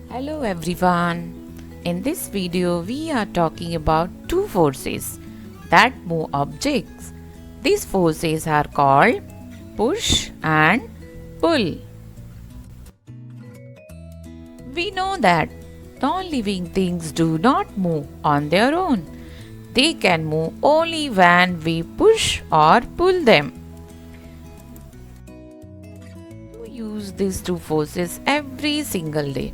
Hello everyone. In this video we are talking about two forces that move objects. These forces are called push and pull. We know that non-living things do not move on their own. They can move only when we push or pull them. We use these two forces every single day.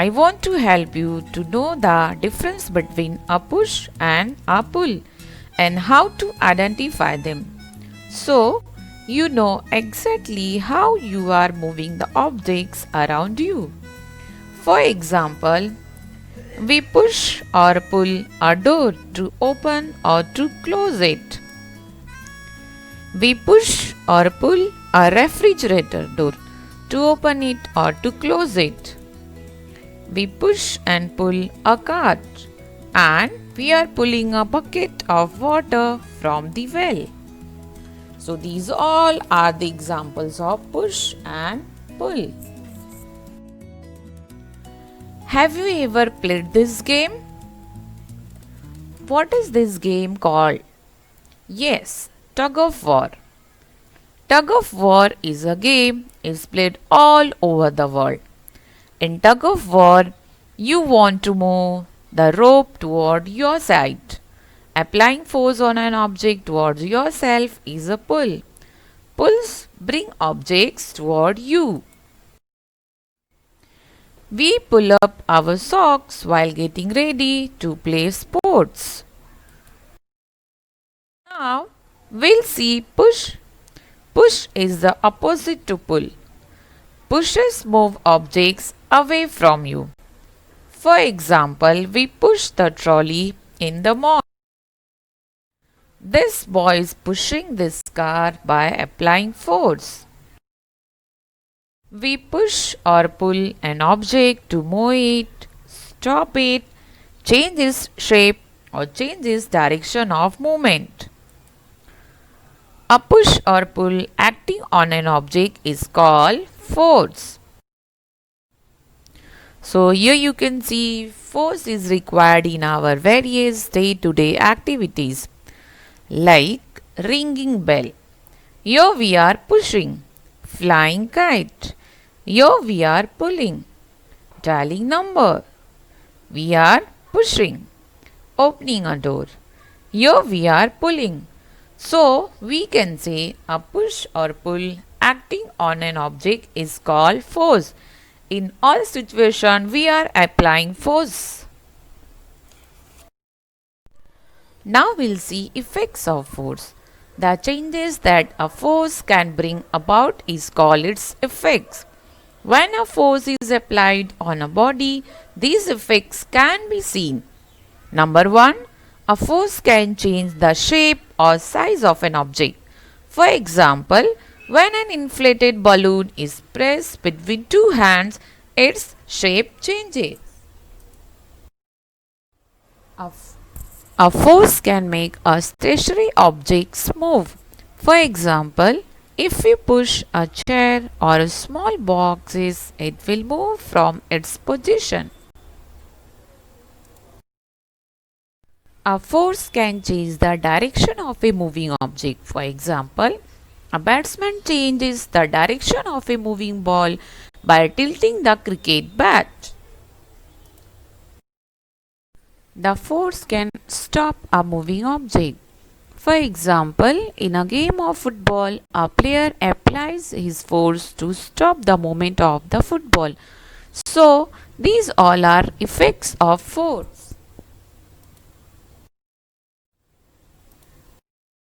I want to help you to know the difference between a push and a pull and how to identify them. So, you know exactly how you are moving the objects around you. For example, we push or pull a door to open or to close it. We push or pull a refrigerator door to open it or to close it. We push and pull a cart, and we are pulling a bucket of water from the well. So these all are the examples of push and pull. Have you ever played this game? What is this game called? Yes, tug of war. Tug of war is a game is played all over the world. In tug of war, you want to move the rope toward your side. Applying force on an object towards yourself is a pull. Pulls bring objects toward you. We pull up our socks while getting ready to play sports. Now, we'll see push. Push is the opposite to pull. Pushes move objects away from you. For example, we push the trolley in the mall. This boy is pushing this car by applying force. We push or pull an object to move it, stop it, change its shape, or change its direction of movement. A push or pull acting on an object is called force. So here you can see force is required in our various day-to-day activities like ringing bell. Here we are pushing, flying kite. Here we are pulling, dialing number. We are pushing, opening a door. Here we are pulling. So we can say a push or pull acting on an object is called force. In all situations, we are applying force. Now we'll see effects of force. The changes that a force can bring about is called its effects. When a force is applied on a body, these effects can be seen. Number 1. A force can change the shape or size of an object. For example, when an inflated balloon is pressed between two hands, its shape changes. A force can make a stationary object move. For example, if we push a chair or a small box, it will move from its position. A force can change the direction of a moving object. For example, a batsman changes the direction of a moving ball by tilting the cricket bat. The force can stop a moving object. For example, in a game of football, a player applies his force to stop the movement of the football. So, these all are effects of force.